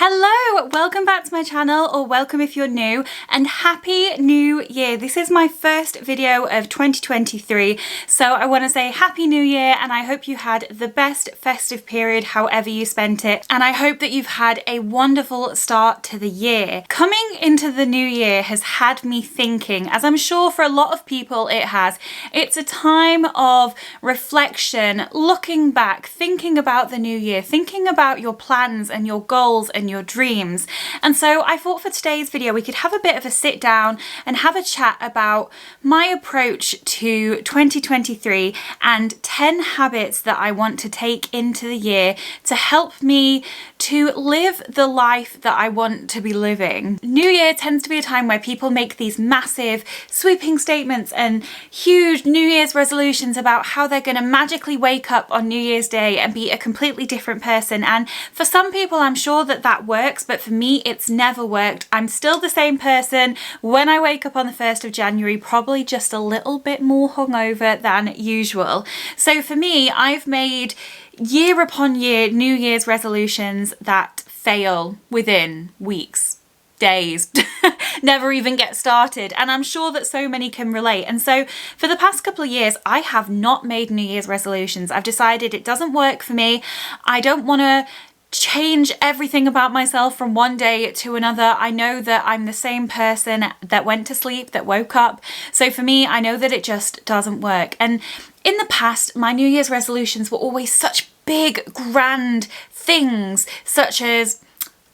Hello, welcome back to my channel, or welcome if you're new, and happy new year. This is my first video of 2023, so I want to say happy new year, and I hope you had the best festive period however you spent it, and I hope that you've had a wonderful start to the year. Coming into the new year has had me thinking, as I'm sure for a lot of people it has. It's a time of reflection, looking back, thinking about the new year, thinking about your plans and your goals and your dreams. And so I thought for today's video we could have a bit of a sit down and have a chat about my approach to 2023 and 10 habits that I want to take into the year to help me to live the life that I want to be living. New Year tends to be a time where people make these massive sweeping statements and huge New Year's resolutions about how they're going to magically wake up on New Year's Day and be a completely different person. And for some people I'm sure that works, but for me it's never worked. I'm still the same person when I wake up on the 1st of January, probably just a little bit more hungover than usual. So for me, I've made year upon year New Year's resolutions that fail within weeks, days, never even get started, and I'm sure that so many can relate. And so for the past couple of years I have not made New Year's resolutions. I've decided it doesn't work for me. I don't want to change everything about myself from one day to another. I know that I'm the same person that went to sleep, that woke up. So for me, I know that it just doesn't work. And in the past, my New Year's resolutions were always such big, grand things, such as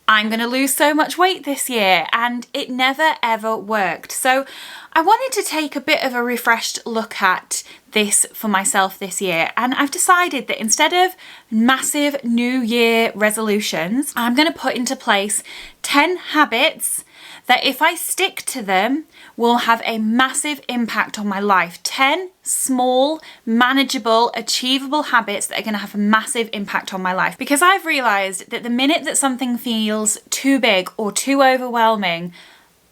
I'm going to lose so much weight this year, and it never ever worked. So I wanted to take a bit of a refreshed look at this for myself this year, and I've decided that instead of massive New Year resolutions, I'm going to put into place 10 habits that if I stick to them will have a massive impact on my life. 10 small, manageable, achievable habits that are going to have a massive impact on my life. Because I've realized that the minute that something feels too big or too overwhelming,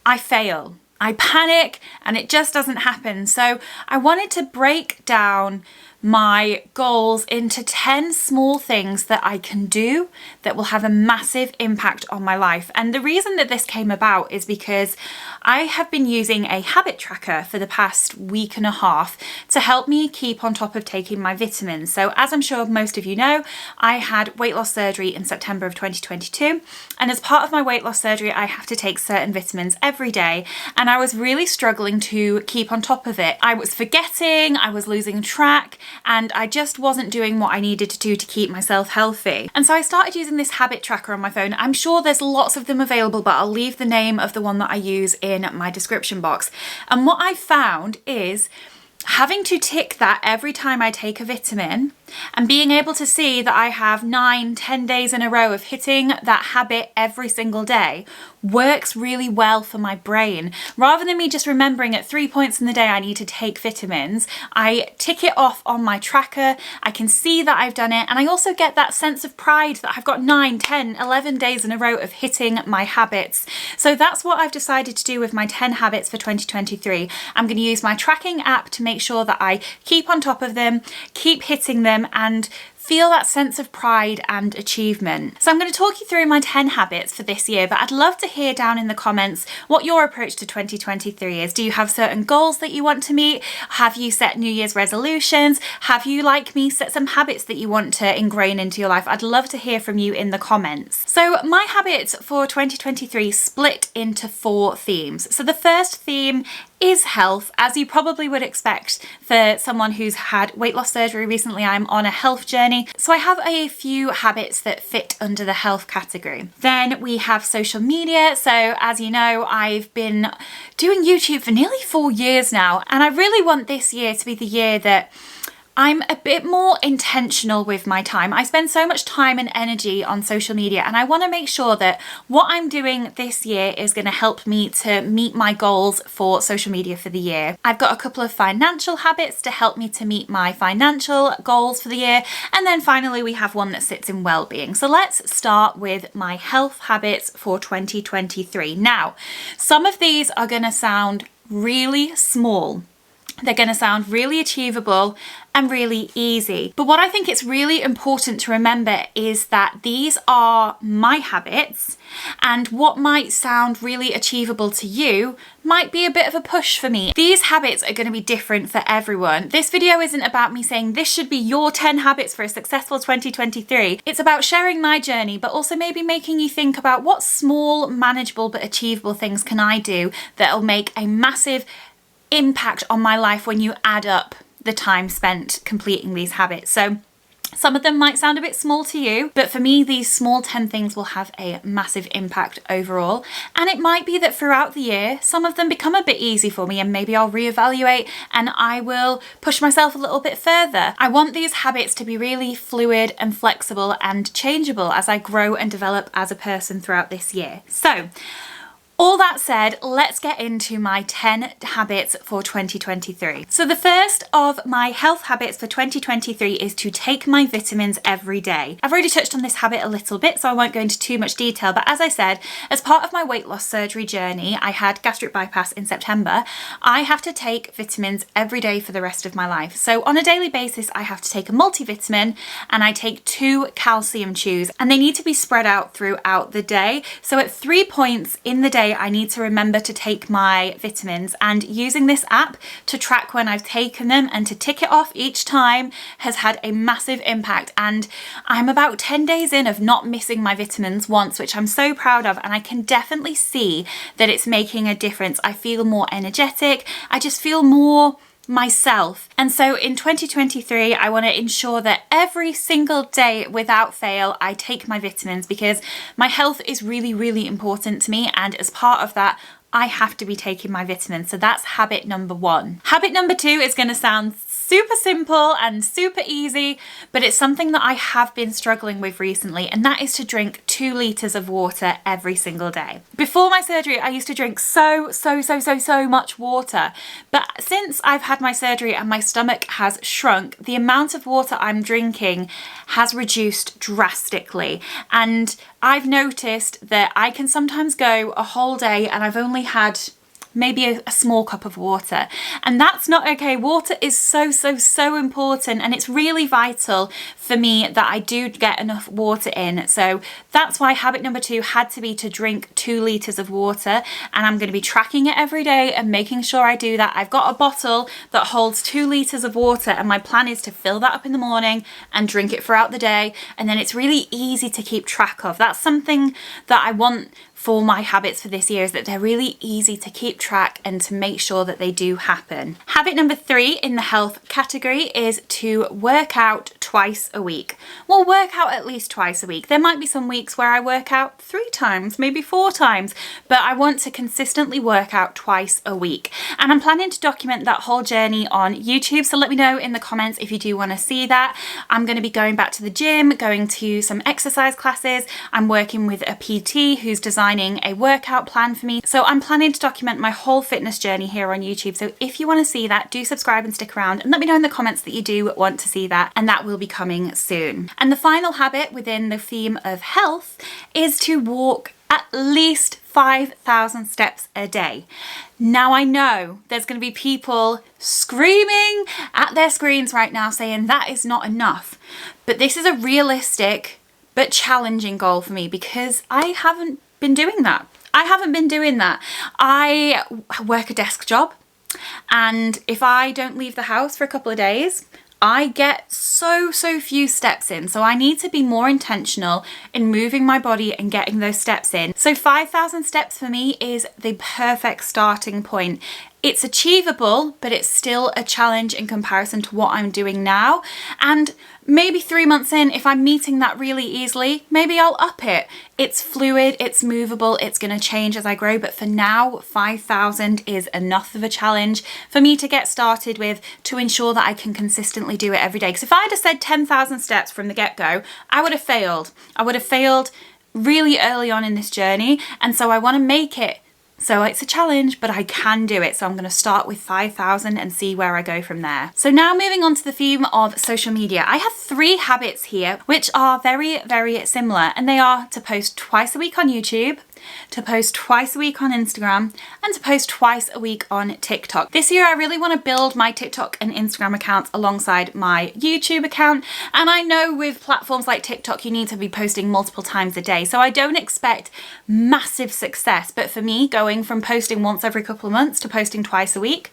I fail. I panic and it just doesn't happen. So I wanted to break down my goals into 10 small things that I can do that will have a massive impact on my life. And the reason that this came about is because I have been using a habit tracker for the past week and a half to help me keep on top of taking my vitamins. So as I'm sure most of you know, I had weight loss surgery in September of 2022. And as part of my weight loss surgery, I have to take certain vitamins every day. And I was really struggling to keep on top of it. I was forgetting, I was losing track, and I just wasn't doing what I needed to do to keep myself healthy. And so I started using this habit tracker on my phone. I'm sure there's lots of them available, but I'll leave the name of the one that I use in my description box. And what I found is having to tick that every time I take a vitamin and being able to see that I have 9-10 days in a row of hitting that habit every single day works really well for my brain. Rather than me just remembering at 3 points in the day I need to take vitamins, I tick it off on my tracker. I can see that I've done it, and I also get that sense of pride that I've got 9, 10, 11 days in a row of hitting my habits. So that's what I've decided to do with my 10 habits for 2023. I'm going to use my tracking app to make sure that I keep on top of them, keep hitting them, and feel that sense of pride and achievement. So I'm going to talk you through my 10 habits for this year, but I'd love to hear down in the comments what your approach to 2023 is. Do you have certain goals that you want to meet? Have you set New Year's resolutions? Have you, like me, set some habits that you want to ingrain into your life? I'd love to hear from you in the comments. So my habits for 2023 split into 4 themes. So the first theme is health, as you probably would expect for someone who's had weight loss surgery recently. I'm on a health journey, so I have a few habits that fit under the health category. Then we have social media. So as you know, I've been doing YouTube for nearly 4 years now, and I really want this year to be the year that I'm a bit more intentional with my time. I spend so much time and energy on social media, and I want to make sure that what I'm doing this year is going to help me to meet my goals for social media for the year. I've got a couple of financial habits to help me to meet my financial goals for the year. And then finally, we have one that sits in well-being. So let's start with my health habits for 2023. Now, some of these are going to sound really small. They're going to sound really achievable and really easy. But what I think it's really important to remember is that these are my habits, and what might sound really achievable to you might be a bit of a push for me. These habits are going to be different for everyone. This video isn't about me saying this should be your 10 habits for a successful 2023. It's about sharing my journey, but also maybe making you think about what small, manageable but achievable things can I do that'll make a massive impact on my life when you add up the time spent completing these habits. So some of them might sound a bit small to you, but for me, these small 10 things will have a massive impact overall. And it might be that throughout the year, some of them become a bit easy for me, and maybe I'll reevaluate and I will push myself a little bit further. I want these habits to be really fluid and flexible and changeable as I grow and develop as a person throughout this year. So, all that said, let's get into my 10 habits for 2023. So the first of my health habits for 2023 is to take my vitamins every day. I've already touched on this habit a little bit, so I won't go into too much detail, but as I said, as part of my weight loss surgery journey, I had gastric bypass in September. I have to take vitamins every day for the rest of my life. So on a daily basis, I have to take a multivitamin and I take 2 calcium chews, and they need to be spread out throughout the day. So at 3 points in the day, I need to remember to take my vitamins, and using this app to track when I've taken them and to tick it off each time has had a massive impact. And I'm about 10 days in of not missing my vitamins once, which I'm so proud of, and I can definitely see that it's making a difference. I feel more energetic. I just feel more myself. And so in 2023, I want to ensure that every single day without fail, I take my vitamins, because my health is really, really important to me. And as part of that, I have to be taking my vitamins. So that's habit number 1. Habit number 2 is going to sound super simple and super easy, but it's something that I have been struggling with recently, and that is to drink 2 litres of water every single day. Before my surgery, I used to drink so much water, but since I've had my surgery and my stomach has shrunk, the amount of water I'm drinking has reduced drastically. And I've noticed that I can sometimes go a whole day and I've only had maybe a small cup of water, and that's not okay. Water is so important, and it's really vital for me that I do get enough water in. So that's why habit number 2 had to be to drink 2 litres of water, and I'm going to be tracking it every day and making sure I do that. I've got a bottle that holds 2 litres of water, and my plan is to fill that up in the morning and drink it throughout the day, and then it's really easy to keep track of. That's something that I want for my habits for this year, is that they're really easy to keep track and to make sure that they do happen. Habit number 3 in the health category is to work out twice a week. Well, work out at least twice a week. There might be some weeks where I work out 3 times, maybe 4 times, but I want to consistently work out twice a week. And I'm planning to document that whole journey on YouTube, so let me know in the comments if you do want to see that. I'm going to be going back to the gym, going to some exercise classes. I'm working with a PT who's designing a workout plan for me. So I'm planning to document my whole fitness journey here on YouTube. So if you want to see that, do subscribe and stick around, and let me know in the comments that you do want to see that, and that will be coming soon. And the final habit within the theme of health is to walk at least 5,000 steps a day. Now I know there's going to be people screaming at their screens right now saying that is not enough, but this is a realistic but challenging goal for me, because I haven't been doing that. I work a desk job, and if I don't leave the house for a couple of days, I get so few steps in. So I need to be more intentional in moving my body and getting those steps in. So 5,000 steps for me is the perfect starting point. It's achievable, but it's still a challenge in comparison to what I'm doing now. And maybe 3 months in, if I'm meeting that really easily, maybe I'll up it. It's fluid, it's movable, it's going to change as I grow. But for now, 5,000 is enough of a challenge for me to get started with, to ensure that I can consistently do it every day. Because if I'd have said 10,000 steps from the get-go, I would have failed. I would have failed really early on in this journey. And so I want to make it so it's a challenge, but I can do it. So I'm going to start with 5,000 and see where I go from there. So now moving on to the theme of social media. I have 3 habits here, which are very similar, and they are to post twice a week on YouTube, to post twice a week on Instagram, and to post twice a week on TikTok. This year I really want to build my TikTok and Instagram accounts alongside my YouTube account, and I know with platforms like TikTok you need to be posting multiple times a day, so I don't expect massive success, but for me, going from posting once every couple of months to posting twice a week,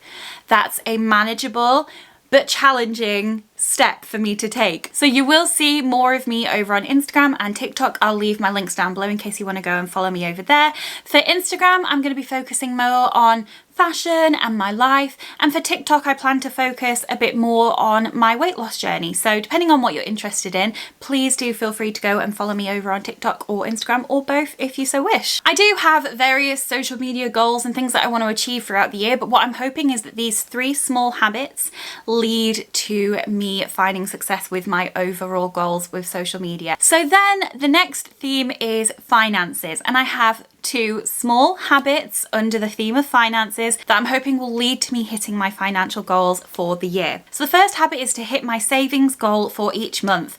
that's a manageable but challenging step for me to take. So you will see more of me over on Instagram and TikTok. I'll leave my links down below in case you want to go and follow me over there. For Instagram, I'm going to be focusing more on fashion and my life, and for TikTok I plan to focus a bit more on my weight loss journey. So depending on what you're interested in, please do feel free to go and follow me over on TikTok or Instagram, or both if you so wish. I do have various social media goals and things that I want to achieve throughout the year, but what I'm hoping is that these 3 small habits lead to me finding success with my overall goals with social media. So then the next theme is finances, and I have 2 small habits under the theme of finances that I'm hoping will lead to me hitting my financial goals for the year. So the first habit is to hit my savings goal for each month.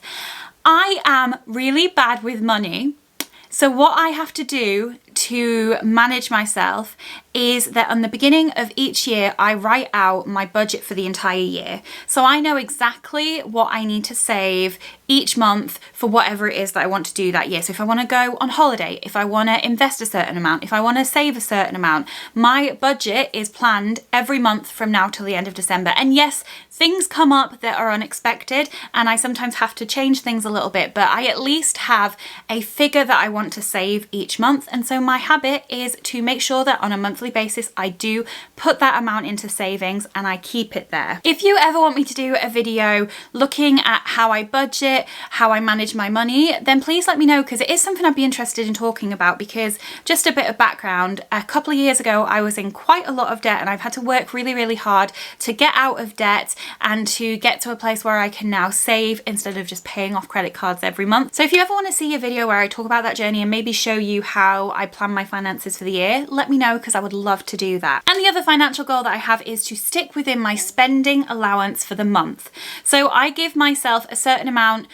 I am really bad with money, so what I have to do to manage myself is that on the beginning of each year I write out my budget for the entire year. So I know exactly what I need to save each month for whatever it is that I want to do that year. So if I want to go on holiday, if I want to invest a certain amount, if I want to save a certain amount, my budget is planned every month from now till the end of December. And yes, things come up that are unexpected and I sometimes have to change things a little bit, but I at least have a figure that I want to save each month. And so my habit is to make sure that on a monthly basis I do put that amount into savings and I keep it there. If you ever want me to do a video looking at how I budget, how I manage my money, then please let me know, because it is something I'd be interested in talking about. Because just a bit of background, a couple of years ago I was in quite a lot of debt and I've had to work really hard to get out of debt and to get to a place where I can now save instead of just paying off credit cards every month. So if you ever want to see a video where I talk about that journey and maybe show you how I plan my finances for the year, let me know, because I would love to do that. And the other financial goal that I have is to stick within my spending allowance for the month. So I give myself a certain amount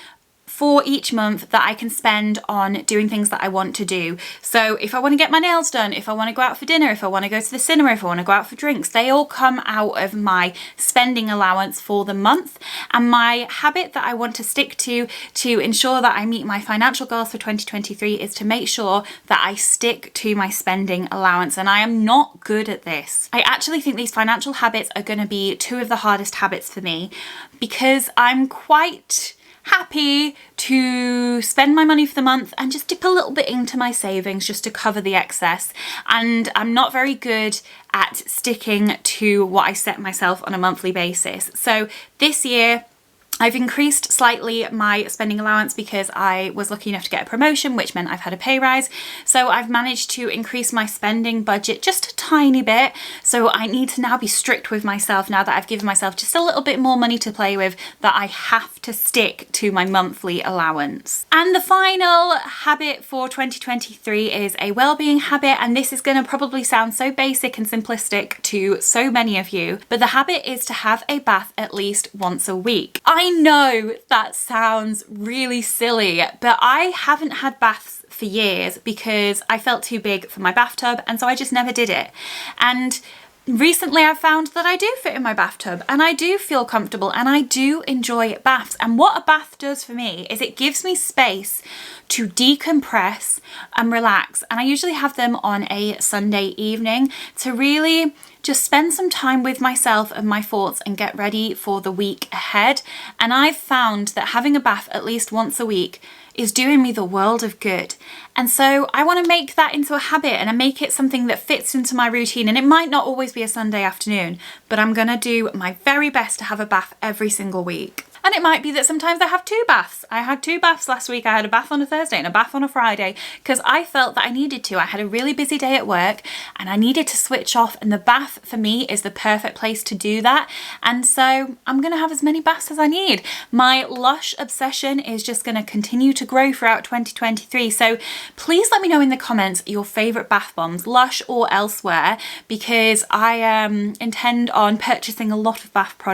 for each month that I can spend on doing things that I want to do. So if I want to get my nails done, if I want to go out for dinner, if I want to go to the cinema, if I want to go out for drinks, they all come out of my spending allowance for the month. And my habit that I want to stick to ensure that I meet my financial goals for 2023 is to make sure that I stick to my spending allowance. And I am not good at this. I actually think these financial habits are going to be 2 of the hardest habits for me, because I'm quite happy to spend my money for the month and just dip a little bit into my savings just to cover the excess. And I'm not very good at sticking to what I set myself on a monthly basis. So this year I've increased slightly my spending allowance because I was lucky enough to get a promotion, which meant I've had a pay rise. So I've managed to increase my spending budget just a tiny bit. So I need to now be strict with myself now that I've given myself just a little bit more money to play with, that I have to stick to my monthly allowance. And the final habit for 2023 is a well-being habit. And this is going to probably sound so basic and simplistic to so many of you, but the habit is to have a bath at least once a week. I know that sounds really silly, but I haven't had baths for years because I felt too big for my bathtub, and so I just never did it. And recently I've found that I do fit in my bathtub and I do feel comfortable and I do enjoy baths. And what a bath does for me is it gives me space to decompress and relax. And I usually have them on a Sunday evening to really just spend some time with myself and my thoughts and get ready for the week ahead. And I've found that having a bath at least once a week is doing me the world of good. And so I want to make that into a habit and I make it something that fits into my routine. And it might not always be a Sunday afternoon, but I'm going to do my very best to have a bath every single week. And it might be that sometimes I have 2 baths. I had 2 baths last week. I had a bath on a Thursday and a bath on a Friday because I felt that I needed to. I had a really busy day at work and I needed to switch off, and the bath for me is the perfect place to do that. And so I'm going to have as many baths as I need. My Lush obsession is just going to continue to grow throughout 2023. So please let me know in the comments your favourite bath bombs, Lush or elsewhere, because I intend on purchasing a lot of bath products